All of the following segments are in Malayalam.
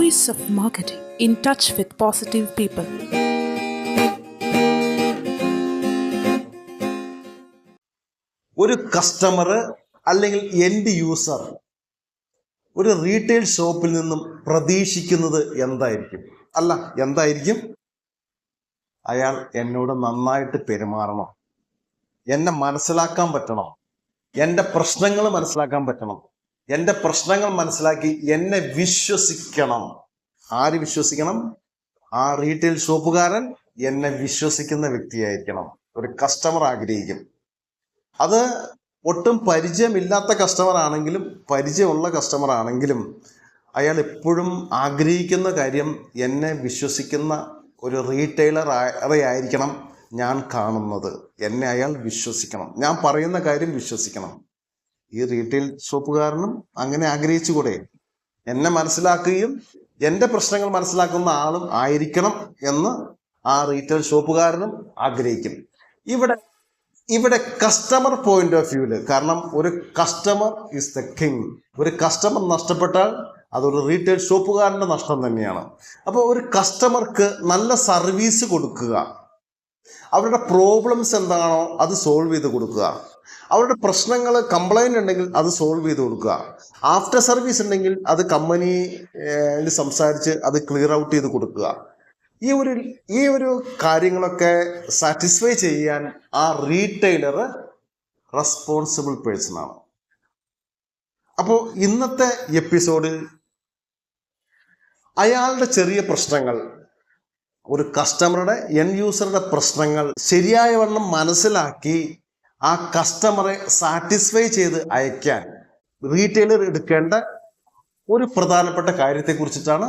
voice of marketing, in touch with positive people. ഒരു കസ്റ്റമർ അല്ലെങ്കിൽ എൻഡ് യൂസർ ഒരു റീറ്റെയിൽ ഷോപ്പിൽ നിന്നും പ്രതീക്ഷിക്കുന്നത് എന്തായിരിക്കും? എന്തായിരിക്കും? അയാൾ എന്നോട് നന്നായിട്ട് പെരുമാറണം, എന്നെ മനസ്സിലാക്കാൻ പറ്റണം, എൻ്റെ പ്രശ്നങ്ങൾ മനസ്സിലാക്കാൻ പറ്റണം, എൻ്റെ പ്രശ്നങ്ങൾ മനസ്സിലാക്കി എന്നെ വിശ്വസിക്കണം. ആര് വിശ്വസിക്കണം? ആ റീറ്റെയിൽ ഷോപ്പുകാരൻ എന്നെ വിശ്വസിക്കുന്ന വ്യക്തിയായിരിക്കണം. ഒരു കസ്റ്റമർ ആഗ്രഹിക്കും. അത് ഒട്ടും പരിചയമില്ലാത്ത കസ്റ്റമർ ആണെങ്കിലും പരിചയമുള്ള കസ്റ്റമർ ആണെങ്കിലും അയാൾ എപ്പോഴും ആഗ്രഹിക്കുന്ന കാര്യം എന്നെ വിശ്വസിക്കുന്ന ഒരു റീറ്റെയിലർ ആയിരിക്കണം ഞാൻ കാണുന്നത്. എന്നെ അയാൾ വിശ്വസിക്കണം, ഞാൻ പറയുന്ന കാര്യം വിശ്വസിക്കണം. ഈ റീറ്റെയിൽ ഷോപ്പുകാരനും അങ്ങനെ ആഗ്രഹിച്ചുകൂടെ? എന്നെ മനസ്സിലാക്കുകയും എൻ്റെ പ്രശ്നങ്ങൾ മനസ്സിലാക്കുന്ന ആളും ആയിരിക്കണം എന്ന് ആ റീറ്റെയിൽ ഷോപ്പുകാരനും ആഗ്രഹിക്കും. ഇവിടെ കസ്റ്റമർ പോയിന്റ് ഓഫ് വ്യൂവില്, കാരണം ഒരു കസ്റ്റമർ ഈസ് ദ കിങ്. ഒരു കസ്റ്റമർ നഷ്ടപ്പെട്ടാൽ അതൊരു റീറ്റെയിൽ ഷോപ്പുകാരൻ്റെ നഷ്ടം തന്നെയാണ്. അപ്പോൾ ഒരു കസ്റ്റമർക്ക് നല്ല സർവീസ് കൊടുക്കുക, അവരുടെ പ്രോബ്ലംസ് എന്താണോ അത് സോൾവ് ചെയ്ത് കൊടുക്കുക, അവരുടെ പ്രശ്നങ്ങൾ കംപ്ലൈൻറ്റ് ഉണ്ടെങ്കിൽ അത് സോൾവ് ചെയ്ത് കൊടുക്കുക, ആഫ്റ്റർ സർവീസ് ഉണ്ടെങ്കിൽ അത് കമ്പനിയിൽ സംസാരിച്ച് അത് ക്ലിയർ ഔട്ട് ചെയ്ത് കൊടുക്കുക. ഈ ഒരു കാര്യങ്ങളൊക്കെ സാറ്റിസ്ഫൈ ചെയ്യാൻ ആ റീറ്റെയിലർ റെസ്പോൺസിബിൾ പേഴ്സൺ ആണ്. അപ്പോൾ ഇന്നത്തെ എപ്പിസോഡിൽ അയാളുടെ ചെറിയ പ്രശ്നങ്ങൾ, ഒരു കസ്റ്റമറുടെ എൻഡ് യൂസറുടെ പ്രശ്നങ്ങൾ ശരിയായ വണ്ണം മനസ്സിലാക്കി ആ കസ്റ്റമറെ സാറ്റിസ്ഫൈ ചെയ്ത് അയക്കാൻ റീറ്റെയിലർ എടുക്കേണ്ട ഒരു പ്രധാനപ്പെട്ട കാര്യത്തെക്കുറിച്ചിട്ടാണ്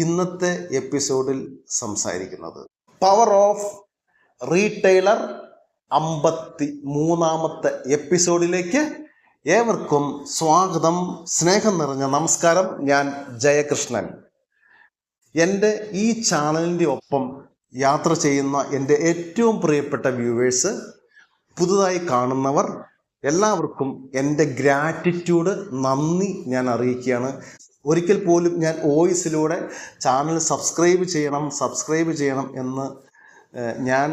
ഇന്നത്തെ എപ്പിസോഡിൽ സംസാരിക്കുന്നത്. പവർ ഓഫ് റീറ്റെയിലർ 53ാമത്തെ എപ്പിസോഡിലേക്ക് ഏവർക്കും സ്വാഗതം, സ്നേഹം നിറഞ്ഞ നമസ്കാരം. ഞാൻ ജയകൃഷ്ണൻ. എൻ്റെ ഈ ചാനലിൻ്റെ ഒപ്പം യാത്ര ചെയ്യുന്ന എൻ്റെ ഏറ്റവും പ്രിയപ്പെട്ട വ്യൂവേഴ്സ്, പുതുതായി കാണുന്നവർ എല്ലാവർക്കും എൻ്റെ ഗ്രാറ്റിറ്റ്യൂഡ്, നന്ദി ഞാൻ അറിയിക്കുകയാണ്. ഒരിക്കൽ പോലും ഞാൻ വോയിസിലൂടെ ചാനൽ സബ്സ്ക്രൈബ് ചെയ്യണം എന്ന് ഞാൻ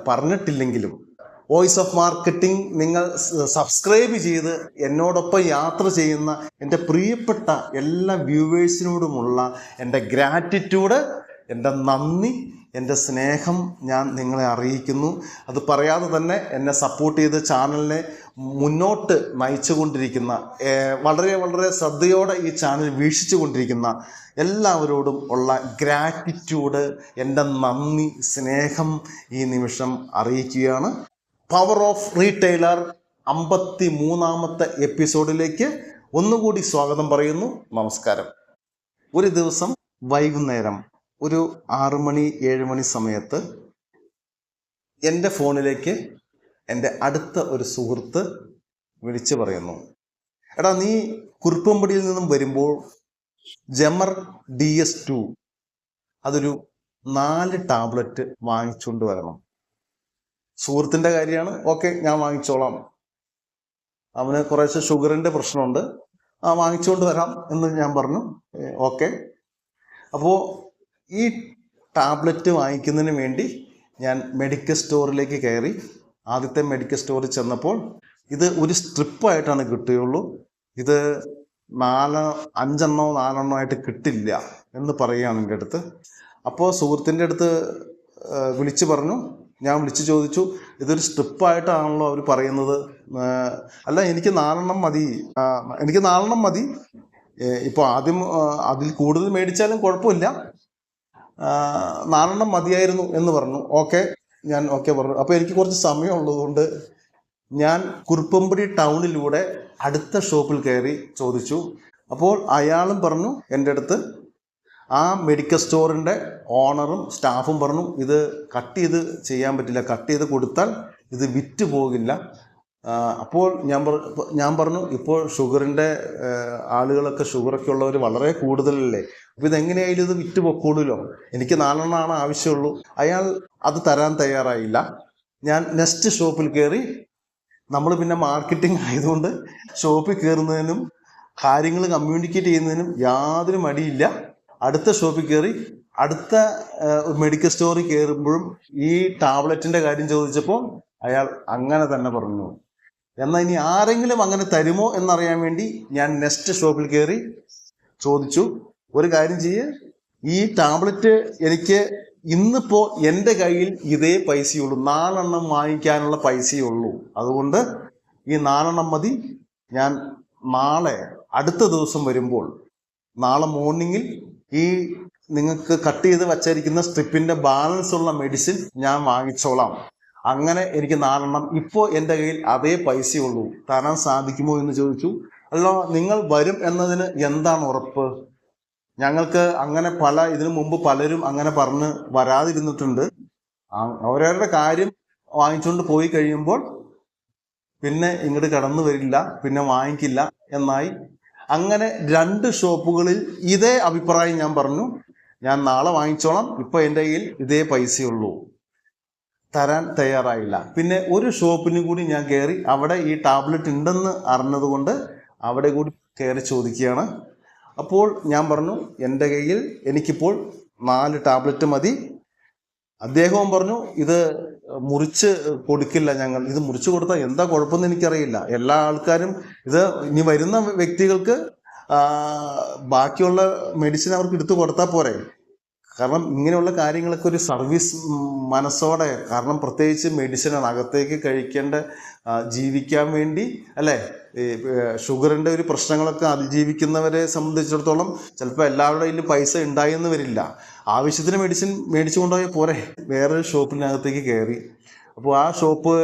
പറഞ്ഞിട്ടില്ലെങ്കിലും വോയിസ് ഓഫ് മാർക്കറ്റിംഗ് നിങ്ങൾ സബ്സ്ക്രൈബ് ചെയ്ത് എന്നോടൊപ്പം യാത്ര ചെയ്യുന്ന എൻ്റെ പ്രിയപ്പെട്ട എല്ലാ വ്യൂവേഴ്സിനോടുമുള്ള എൻ്റെ ഗ്രാറ്റിറ്റ്യൂഡ്, എൻ്റെ നന്ദി, എൻ്റെ സ്നേഹം ഞാൻ നിങ്ങളെ അറിയിക്കുന്നു. അത് പറയാതെ തന്നെ എന്നെ സപ്പോർട്ട് ചെയ്ത് ചാനലിനെ മുന്നോട്ട് നയിച്ചുകൊണ്ടിരിക്കുന്ന, വളരെ ശ്രദ്ധയോടെ ഈ ചാനൽ വീക്ഷിച്ചു കൊണ്ടിരിക്കുന്ന എല്ലാവരോടും ഉള്ള ഗ്രാറ്റിറ്റ്യൂഡ്, എൻ്റെ നന്ദി, സ്നേഹം ഈ നിമിഷം അറിയിക്കുകയാണ്. പവർ ഓഫ് റീറ്റെയിലർ 53ാമത്തെ എപ്പിസോഡിലേക്ക് ഒന്നുകൂടി സ്വാഗതം പറയുന്നു. നമസ്കാരം. ഒരു ദിവസം വൈകുന്നേരം ഒരു 6 മണി 7 മണി സമയത്ത് എൻ്റെ ഫോണിലേക്ക് എൻ്റെ അടുത്ത ഒരു സുഹൃത്ത് വിളിച്ചു പറയുന്നു, എടാ നീ കുറുപ്പമ്പടിയിൽ നിന്നും വരുമ്പോൾ ജമർ DS2 അതൊരു 4 ടാബ്ലറ്റ് വാങ്ങിച്ചുകൊണ്ട് വരണം. സുഹൃത്തിൻ്റെ കാര്യമാണ്. ഓക്കെ, ഞാൻ വാങ്ങിച്ചോളാം. അവന് കുറേശ്ശെ ഷുഗറിൻ്റെ പ്രശ്നമുണ്ട്, വാങ്ങിച്ചുകൊണ്ട് വരാം എന്ന് ഞാൻ പറഞ്ഞു. ഓക്കെ. അപ്പോൾ ഈ ടാബ്ലറ്റ് വാങ്ങിക്കുന്നതിന് വേണ്ടി ഞാൻ മെഡിക്കൽ സ്റ്റോറിലേക്ക് കയറി. ആദ്യത്തെ മെഡിക്കൽ സ്റ്റോറിൽ ചെന്നപ്പോൾ ഇത് ഒരു സ്ട്രിപ്പായിട്ടാണ് കിട്ടുകയുള്ളൂ, ഇത് 5 4 കിട്ടില്ല എന്ന് പറയുകയാണ് എൻ്റെ അടുത്ത്. അപ്പോൾ സുഹൃത്തിൻ്റെ അടുത്ത് വിളിച്ചു പറഞ്ഞു. ഞാൻ വിളിച്ചു ചോദിച്ചു, ഇതൊരു സ്ട്രിപ്പായിട്ടാണല്ലോ അവർ പറയുന്നത്. അല്ല, എനിക്ക് 4 മതി. ഇപ്പോൾ ആദ്യം അതിൽ കൂടുതൽ മേടിച്ചാലും കുഴപ്പമില്ല, 4 മതിയായിരുന്നു എന്ന് പറഞ്ഞു. ഓക്കെ, ഞാൻ ഓക്കെ പറഞ്ഞു. അപ്പോൾ എനിക്ക് കുറച്ച് സമയമുള്ളതുകൊണ്ട് ഞാൻ കുറുപ്പമ്പടി ടൗണിലൂടെ അടുത്ത ഷോപ്പിൽ കയറി ചോദിച്ചു. അപ്പോൾ അയാളും പറഞ്ഞു എൻ്റെ അടുത്ത്, ആ മെഡിക്കൽ സ്റ്റോറിൻ്റെ ഓണറും സ്റ്റാഫും പറഞ്ഞു, ഇത് കട്ട് ചെയ്ത് ചെയ്യാൻ പറ്റില്ല, കട്ട് ചെയ്ത് കൊടുത്താൽ ഇത് വിറ്റ് പോകില്ല. അപ്പോൾ ഞാൻ പറഞ്ഞു, ഇപ്പോൾ ഷുഗറിൻ്റെ ആളുകളൊക്കെ, ഷുഗറൊക്കെ ഉള്ളവർ വളരെ കൂടുതലല്ലേ, അപ്പോൾ ഇതെങ്ങനെയായാലും ഇത് വിറ്റ് പൊക്കോളൂല്ലോ, എനിക്ക് 4 ആവശ്യമുള്ളൂ. അയാൾ അത് തരാൻ തയ്യാറായില്ല. ഞാൻ നെക്സ്റ്റ് ഷോപ്പിൽ കയറി. നമ്മൾ പിന്നെ മാർക്കറ്റിംഗ് ആയതുകൊണ്ട് ഷോപ്പിൽ കയറുന്നതിനും കാര്യങ്ങൾ കമ്മ്യൂണിക്കേറ്റ് ചെയ്യുന്നതിനും യാതൊരു മടിയില്ല. അടുത്ത ഷോപ്പിൽ കയറി. അടുത്ത മെഡിക്കൽ സ്റ്റോറിൽ കയറുമ്പോഴും ഈ ടാബ്ലറ്റിന്റെ കാര്യം ചോദിച്ചപ്പോൾ അയാൾ അങ്ങനെ തന്നെ പറഞ്ഞു. എന്നാൽ ഇനി ആരെങ്കിലും അങ്ങനെ തരുമോ എന്നറിയാൻ വേണ്ടി ഞാൻ നെക്സ്റ്റ് ഷോപ്പിൽ കയറി ചോദിച്ചു, ഒരു കാര്യം ചെയ്യ്, ഈ ടാബ്ലറ്റ് എനിക്ക് ഇന്നിപ്പോ എൻ്റെ കയ്യിൽ ഇതേ പൈസയുള്ളൂ, 4 എണ്ണം വാങ്ങിക്കാനുള്ള പൈസയേ ഉള്ളൂ, അതുകൊണ്ട് ഈ 4 എണ്ണം മതി. ഞാൻ നാളെ അടുത്ത ദിവസം വരുമ്പോൾ നാളെ മോർണിംഗിൽ ഈ നിങ്ങൾക്ക് കട്ട് ചെയ്ത് വച്ചിരിക്കുന്ന സ്ട്രിപ്പിന്റെ ബാലൻസ് ഉള്ള മെഡിസിൻ ഞാൻ വാങ്ങിച്ചോളാം. അങ്ങനെ എനിക്ക് 4 എണ്ണം ഇപ്പോൾ എൻ്റെ കയ്യിൽ അതേ പൈസയുള്ളൂ, തരാൻ സാധിക്കുമോ എന്ന് ചോദിച്ചു. അല്ലോ, നിങ്ങൾ വരും എന്നതിന് എന്താണ് ഉറപ്പ്? ഞങ്ങൾക്ക് അങ്ങനെ ഇതിനു മുമ്പ് പലരും അങ്ങനെ പറഞ്ഞ് വരാതിരുന്നിട്ടുണ്ട്. അവരവരുടെ കാര്യം വാങ്ങിച്ചുകൊണ്ട് പോയി കഴിയുമ്പോൾ പിന്നെ ഇങ്ങോട്ട് കടന്നു വരില്ല, പിന്നെ വാങ്ങിക്കില്ല എന്നായി. അങ്ങനെ 2 ഷോപ്പുകളിൽ ഇതേ അഭിപ്രായം ഞാൻ പറഞ്ഞു, ഞാൻ നാളെ വാങ്ങിച്ചോളാം, ഇപ്പൊ എൻ്റെ കയ്യിൽ ഇതേ പൈസയുള്ളൂ, തരാൻ തയ്യാറായില്ല. പിന്നെ ഒരു ഷോപ്പിന് കൂടി ഞാൻ കയറി, അവിടെ ഈ ടാബ്ലറ്റ് ഉണ്ടെന്ന് അറിഞ്ഞത് കൊണ്ട് അവിടെ കൂടി കയറി ചോദിക്കുകയാണ്. അപ്പോൾ ഞാൻ പറഞ്ഞു, എൻ്റെ കയ്യിൽ എനിക്കിപ്പോൾ 4 ടാബ്ലറ്റ് മതി. അദ്ദേഹവും പറഞ്ഞു, ഇത് മുറിച്ച് കൊടുക്കില്ല ഞങ്ങൾ, ഇത് മുറിച്ച് കൊടുത്താൽ എന്താ കുഴപ്പമെന്ന് എനിക്കറിയില്ല, എല്ലാ ആൾക്കാരും ഇത് ഇനി വരുന്ന വ്യക്തികൾക്ക് ബാക്കിയുള്ള മെഡിസിൻ അവർക്ക് എടുത്തു കൊടുത്താൽ പോരെ. കാരണം ഇങ്ങനെയുള്ള കാര്യങ്ങളൊക്കെ ഒരു സർവീസ് മനസ്സോടെ, കാരണം പ്രത്യേകിച്ച് മെഡിസിനാണ് അകത്തേക്ക് കഴിക്കേണ്ട, ജീവിക്കാൻ വേണ്ടി അല്ലേ, ഷുഗറിൻ്റെ ഒരു പ്രശ്നങ്ങളൊക്കെ അതിജീവിക്കുന്നവരെ സംബന്ധിച്ചിടത്തോളം ചിലപ്പോൾ എല്ലാവരുടെ കയ്യിലും പൈസ ഉണ്ടായെന്ന് വരില്ല. ആവശ്യത്തിന് മെഡിസിൻ മേടിച്ചു കൊണ്ടുപോയാൽ പോരെ. വേറൊരു ഷോപ്പിനകത്തേക്ക് കയറി. അപ്പോൾ ആ ഷോപ്പ്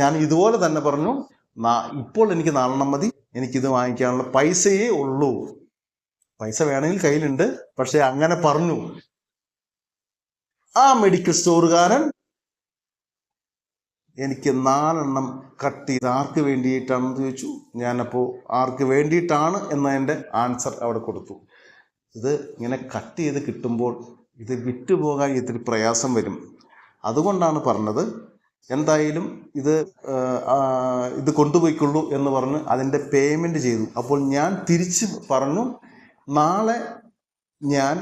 ഞാൻ ഇതുപോലെ തന്നെ പറഞ്ഞു, ഇപ്പോൾ എനിക്ക് 4 എണ്ണം മതി, എനിക്കിത് വാങ്ങിക്കാനുള്ള പൈസയേ ഉള്ളൂ, പൈസ വേണമെങ്കിൽ കയ്യിലുണ്ട്, പക്ഷെ അങ്ങനെ പറഞ്ഞു. ആ മെഡിക്കൽ സ്റ്റോറുകാരൻ എനിക്ക് 4 എണ്ണം കട്ട് ചെയ്ത് ആർക്ക് വേണ്ടിയിട്ടാണെന്ന് ചോദിച്ചു. ഞാനപ്പോൾ ആർക്ക് വേണ്ടിയിട്ടാണ് എന്നതിൻ്റെ ആൻസർ അവിടെ കൊടുത്തു. ഇത് ഇങ്ങനെ കട്ട് ചെയ്ത് കിട്ടുമ്പോൾ ഇത് വിറ്റുപോകാൻ ഇത്തിരി പ്രയാസം വരും, അതുകൊണ്ടാണ് പറഞ്ഞത്. എന്തായാലും ഇത് കൊണ്ടുപോയിക്കൊള്ളൂ എന്ന് പറഞ്ഞ് അതിൻ്റെ പേയ്മെൻറ്റ് ചെയ്തു. അപ്പോൾ ഞാൻ തിരിച്ച് പറഞ്ഞു, നാളെ ഞാൻ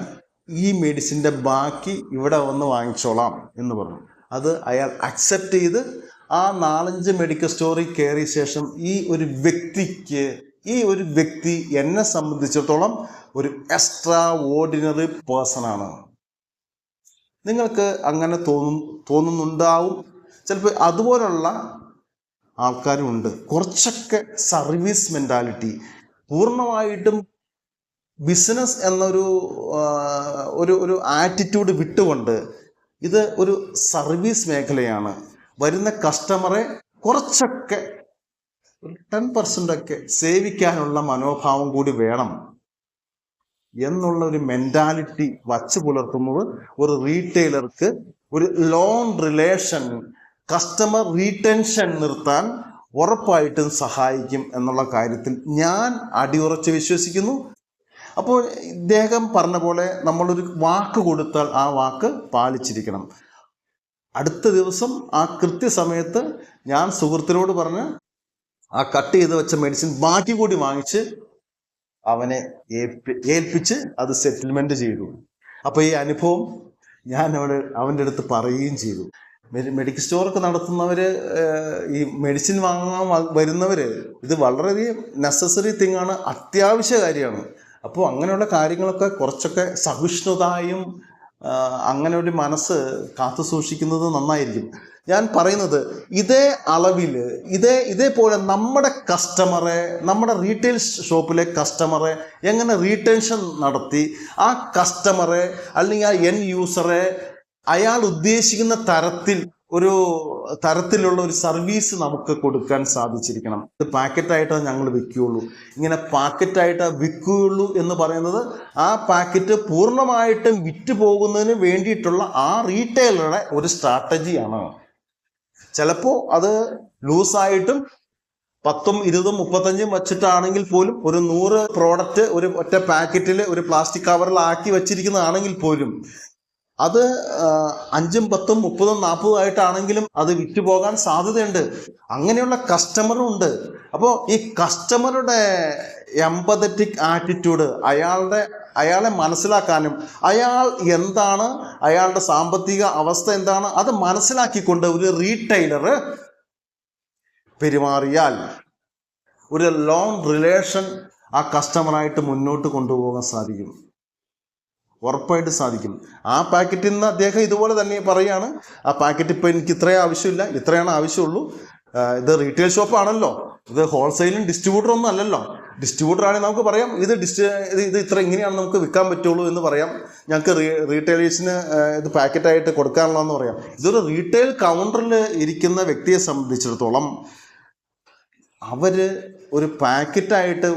ഈ മെഡിസിൻ്റെ ബാക്കി ഇവിടെ വന്ന് വാങ്ങിച്ചോളാം എന്ന് പറഞ്ഞു. അത് അയാൾ അക്സെപ്റ്റ് ചെയ്ത് ആ 4-5 മെഡിക്കൽ സ്റ്റോറിൽ കയറിയ ശേഷം ഈ ഒരു വ്യക്തി എന്നെ സംബന്ധിച്ചിടത്തോളം ഒരു എക്സ്ട്രാ ഓർഡിനറി പേഴ്സണാണ്. നിങ്ങൾക്ക് അങ്ങനെ തോന്നുന്നുണ്ടാവും, ചിലപ്പോൾ അതുപോലുള്ള ആൾക്കാരും ഉണ്ട്. കുറച്ചൊക്കെ സർവീസ് മെൻറ്റാലിറ്റി, പൂർണ്ണമായിട്ടും ബിസിനസ് എന്നൊരു ഒരു ആറ്റിറ്റ്യൂഡ് വിട്ടുകൊണ്ട് ഇത് ഒരു സർവീസ് മേഖലയാണ്, വരുന്ന കസ്റ്റമറെ കുറച്ചൊക്കെ ഒരു 10% സേവിക്കാനുള്ള മനോഭാവം കൂടി വേണം എന്നുള്ള ഒരു മെൻറ്റാലിറ്റി വച്ച് പുലർത്തുന്നത് ഒരു റീറ്റെയിലർക്ക് ഒരു ലോങ് റിലേഷൻ, കസ്റ്റമർ റീറ്റൻഷൻ നിർത്താൻ ഉറപ്പായിട്ടും സഹായിക്കും എന്നുള്ള കാര്യത്തിൽ ഞാൻ അടിയുറച്ച് വിശ്വസിക്കുന്നു. അപ്പോൾ ഇദ്ദേഹം പറഞ്ഞ പോലെ നമ്മളൊരു വാക്ക് കൊടുത്താൽ ആ വാക്ക് പാലിച്ചിരിക്കണം. അടുത്ത ദിവസം ആ കൃത്യസമയത്ത് ഞാൻ സുഹൃത്തിനോട് പറഞ്ഞ് ആ കട്ട് ചെയ്ത് വെച്ച മെഡിസിൻ ബാക്കി കൂടി വാങ്ങിച്ച് അവനെ ഏൽപ്പിച്ച് അത് സെറ്റിൽമെന്റ് ചെയ്തു. അപ്പോൾ ഈ അനുഭവം ഞാൻ അവൻ്റെ അടുത്ത് പറയുകയും ചെയ്തു. മെഡിക്കൽ സ്റ്റോറൊക്കെ നടത്തുന്നവർ, ഈ മെഡിസിൻ വാങ്ങാൻ വരുന്നവർ, ഇത് വളരെയധികം നെസസറി തിങ്ങാണ്, അത്യാവശ്യ കാര്യമാണ്. അപ്പോൾ അങ്ങനെയുള്ള കാര്യങ്ങളൊക്കെ കുറച്ചൊക്കെ സഹിഷ്ണുതായും അങ്ങനെ ഒരു മനസ്സ് കാത്തു സൂക്ഷിക്കുന്നത് നന്നായിരിക്കും. ഞാൻ പറയുന്നത് ഇതേ അളവിൽ ഇതേപോലെ നമ്മുടെ കസ്റ്റമറെ, നമ്മുടെ റീറ്റെയിൽ ഷോപ്പിലെ കസ്റ്റമറെ എങ്ങനെ റീറ്റൻഷൻ നടത്തി ആ കസ്റ്റമറെ അല്ലെങ്കിൽ ആ എൻ യൂസറെ അയാൾ ഉദ്ദേശിക്കുന്ന തരത്തിലുള്ള ഒരു സർവീസ് നമുക്ക് കൊടുക്കാൻ സാധിച്ചിരിക്കണം. ഇത് പാക്കറ്റായിട്ടേ ഞങ്ങൾ വിൽക്കുകയുള്ളൂ, ഇങ്ങനെ പാക്കറ്റായിട്ടേ വിൽക്കുകയുള്ളൂ എന്ന് പറയുന്നത് ആ പാക്കറ്റ് പൂർണ്ണമായിട്ടും വിറ്റ് പോകുന്നതിന് വേണ്ടിയിട്ടുള്ള ആ റീറ്റെയിലറുടെ ഒരു സ്ട്രാറ്റജിയാണ്. ചിലപ്പോൾ അത് ലൂസായിട്ടും 10, 20, 35 വച്ചിട്ടാണെങ്കിൽ പോലും ഒരു 100 പ്രോഡക്റ്റ് ഒരു ഒറ്റ പാക്കറ്റിൽ ഒരു പ്ലാസ്റ്റിക് കവറിലാക്കി വച്ചിരിക്കുന്നതാണെങ്കിൽ പോലും അത് 5, 10, 30, 40 ആയിട്ടാണെങ്കിലും അത് വിറ്റുപോകാൻ സാധ്യതയുണ്ട്. അങ്ങനെയുള്ള കസ്റ്റമറും ഉണ്ട്. അപ്പോൾ ഈ കസ്റ്റമറുടെ എംപതറ്റിക് ആറ്റിറ്റ്യൂഡ്, അയാളുടെ അയാളെ മനസ്സിലാക്കാനും അയാൾ എന്താണ്, അയാളുടെ സാമ്പത്തിക അവസ്ഥ എന്താണ്, അത് മനസ്സിലാക്കിക്കൊണ്ട് ഒരു റീറ്റെയിലർ പെരുമാറിയാൽ ഒരു ലോങ് റിലേഷൻ ആ കസ്റ്റമറായിട്ട് മുന്നോട്ട് കൊണ്ടുപോകാൻ സാധിക്കും. ഉറപ്പായിട്ട് സാധിക്കും. ആ പാക്കറ്റിൽ നിന്ന് അദ്ദേഹം ഇതുപോലെ തന്നെ പറയുകയാണ്, ആ പാക്കറ്റ് ഇപ്പോൾ എനിക്ക് ഇത്രയും ആവശ്യമില്ല, ഇത്രയാണ് ആവശ്യമുള്ളൂ. ഇത് റീറ്റെയിൽ ഷോപ്പാണല്ലോ, ഇത് ഹോൾസെയിലും ഡിസ്ട്രിബ്യൂട്ടർ ഒന്നും അല്ലല്ലോ. ഡിസ്ട്രിബ്യൂട്ടർ ആണെങ്കിൽ നമുക്ക് പറയാം ഇത് ഇത്ര ഇങ്ങനെയാണ് നമുക്ക് വിൽക്കാൻ പറ്റുള്ളൂ എന്ന് പറയാം. ഞങ്ങൾക്ക് റീറ്റെയിലേഴ്സിന് ഇത് പാക്കറ്റായിട്ട് കൊടുക്കാനുള്ളതെന്ന് പറയാം. ഇതൊരു റീറ്റെയിൽ കൗണ്ടറിൽ ഇരിക്കുന്ന വ്യക്തിയെ സംബന്ധിച്ചിടത്തോളം അവര് ഒരു പാക്കറ്റായിട്ട്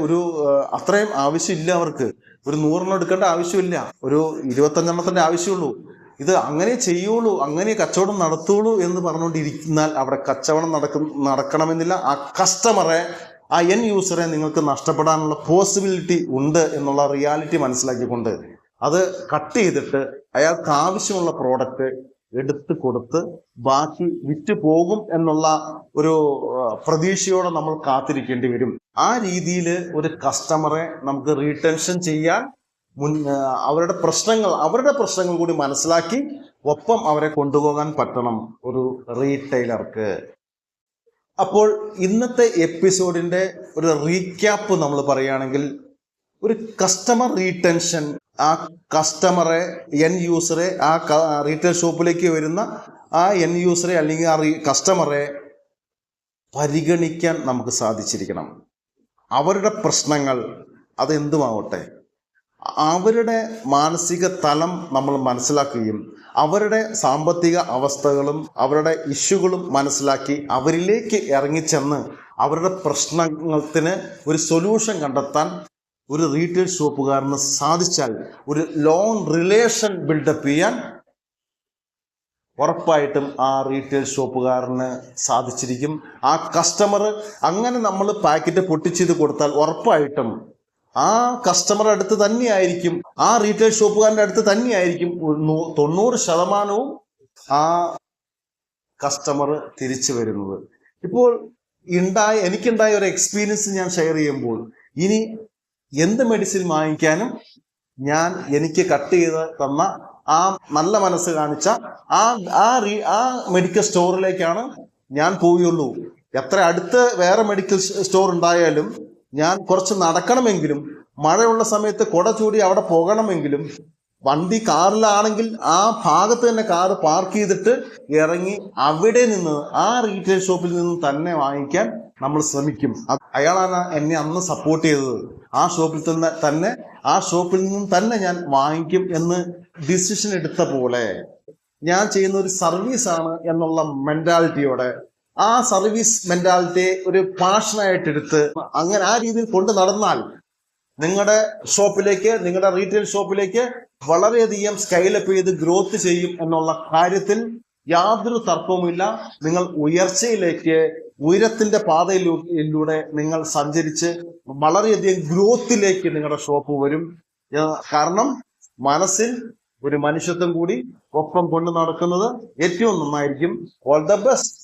അത്രയും ആവശ്യമില്ല. അവർക്ക് ഒരു 100 എടുക്കേണ്ട ആവശ്യമില്ല, ഒരു 25 ആവശ്യമുള്ളൂ. ഇത് അങ്ങനെ ചെയ്യുള്ളൂ, അങ്ങനെ കച്ചവടം നടത്തുള്ളൂ എന്ന് പറഞ്ഞുകൊണ്ടിരിക്കുന്നാൽ അവിടെ കച്ചവടം നടക്കണമെന്നില്ല. ആ കസ്റ്റമറെ, ആ എൻ യൂസറെ നിങ്ങൾക്ക് നഷ്ടപ്പെടാനുള്ള പോസിബിലിറ്റി ഉണ്ട് എന്നുള്ള റിയാലിറ്റി മനസ്സിലാക്കിക്കൊണ്ട് അത് കട്ട് ചെയ്തിട്ട് അയാൾക്ക് ആവശ്യമുള്ള പ്രോഡക്റ്റ് എടുത്ത് കൊടുത്ത് ബാക്കി വിറ്റ് പോകും എന്നുള്ള ഒരു പ്രതീക്ഷയോടെ നമ്മൾ കാത്തിരിക്കേണ്ടി വരും. ആ രീതിയിൽ ഒരു കസ്റ്റമറെ നമുക്ക് റീടെൻഷൻ ചെയ്യാൻ അവരുടെ പ്രശ്നങ്ങൾ കൂടി മനസ്സിലാക്കി ഒപ്പം അവരെ കൊണ്ടുപോകാൻ പറ്റണം ഒരു റീറ്റെയിലർക്ക്. അപ്പോൾ ഇന്നത്തെ എപ്പിസോഡിന്റെ ഒരു റീക്യാപ്പ് നമ്മൾ പറയുകയാണെങ്കിൽ, ഒരു കസ്റ്റമർ റീടെൻഷൻ, ആ കസ്റ്റമറെ, എൻ യൂസറെ, ആ റീറ്റെയിൽ ഷോപ്പിലേക്ക് വരുന്ന ആ എൻ യൂസറെ അല്ലെങ്കിൽ ആ കസ്റ്റമറെ പരിഗണിക്കാൻ നമുക്ക് സാധിച്ചിരിക്കണം. അവരുടെ പ്രശ്നങ്ങൾ അതെന്തുമാവട്ടെ, അവരുടെ മാനസിക തലം നമ്മൾ മനസ്സിലാക്കുകയും അവരുടെ സാമ്പത്തിക അവസ്ഥകളും അവരുടെ ഇഷ്യൂകളും മനസ്സിലാക്കി അവരിലേക്ക് ഇറങ്ങിച്ചെന്ന് അവരുടെ പ്രശ്നത്തിന് ഒരു സൊല്യൂഷൻ കണ്ടെത്താൻ ഒരു റീറ്റെയിൽ ഷോപ്പുകാരന് സാധിച്ചാൽ ഒരു ലോങ് റിലേഷൻ ബിൽഡപ്പ് ചെയ്യാൻ ഉറപ്പായിട്ടും ആ റീറ്റെയിൽ ഷോപ്പുകാരന് സാധിച്ചിരിക്കും. ആ കസ്റ്റമർ അങ്ങനെ നമ്മൾ പാക്കറ്റ് പൊട്ടിച്ചത് കൊടുത്താൽ ഉറപ്പായിട്ടും ആ കസ്റ്റമറുടെ അടുത്ത് തന്നെയായിരിക്കും, ആ റീറ്റെയിൽ ഷോപ്പുകാരൻ്റെ അടുത്ത് തന്നെയായിരിക്കും 90% ആ കസ്റ്റമർ തിരിച്ചു വരുന്നത്. ഇപ്പോൾ എനിക്കുണ്ടായ ഒരു എക്സ്പീരിയൻസ് ഞാൻ ഷെയർ ചെയ്യുമ്പോൾ, ഇനി എന്ത് മെഡിസിൻ വാങ്ങിക്കാനും എനിക്ക് കട്ട് ചെയ്ത് തന്ന ആ നല്ല മനസ്സ് കാണിച്ച ആ മെഡിക്കൽ സ്റ്റോറിലേക്കാണ് ഞാൻ പോവുകയുള്ളൂ. എത്ര അടുത്ത് വേറെ മെഡിക്കൽ സ്റ്റോർ ഉണ്ടായാലും ഞാൻ കുറച്ച് നടക്കണമെങ്കിലും, മഴയുള്ള സമയത്ത് കുട ചൂടി അവിടെ പോകണമെങ്കിലും, വണ്ടി കാറിലാണെങ്കിൽ ആ ഭാഗത്ത് തന്നെ കാറ് പാർക്ക് ചെയ്തിട്ട് ഇറങ്ങി അവിടെ നിന്ന് ആ റീറ്റെയിൽ ഷോപ്പിൽ നിന്ന് തന്നെ വാങ്ങിക്കാൻ നമ്മൾ ശ്രമിക്കും. അയാളാണ് എന്നെ അന്ന് സപ്പോർട്ട് ചെയ്തത്. ആ ഷോപ്പിൽ നിന്നും തന്നെ ഞാൻ വാങ്ങിക്കും എന്ന് ഡിസിഷൻ എടുത്ത പോലെ, ഞാൻ ചെയ്യുന്ന ഒരു സർവീസാണ് എന്നുള്ള മെന്റാലിറ്റിയോടെ, ആ സർവീസ് മെന്റാലിറ്റിയെ ഒരു പാഷനായിട്ട് എടുത്ത് അങ്ങനെ ആ രീതിയിൽ കൊണ്ട് നടന്നാൽ നിങ്ങളുടെ റീറ്റെയിൽ ഷോപ്പിലേക്ക് വളരെയധികം സ്കെയിലപ്പ് ചെയ്ത് ഗ്രോത്ത് ചെയ്യും എന്നുള്ള കാര്യത്തിൽ യാതൊരു തർക്കവുമില്ല. നിങ്ങൾ ഉയരത്തിന്റെ പാതയിലൂടെ നിങ്ങൾ സഞ്ചരിച്ച് വളരെയധികം ഗ്രോത്തിലേക്ക് നിങ്ങളുടെ ഷോപ്പ് വരും. കാരണം മനസ്സിൽ ഒരു മനുഷ്യത്വം കൂടി ഒപ്പം കൊണ്ടു നടക്കുന്നത് ഏറ്റവും നന്നായിരിക്കും. All the best.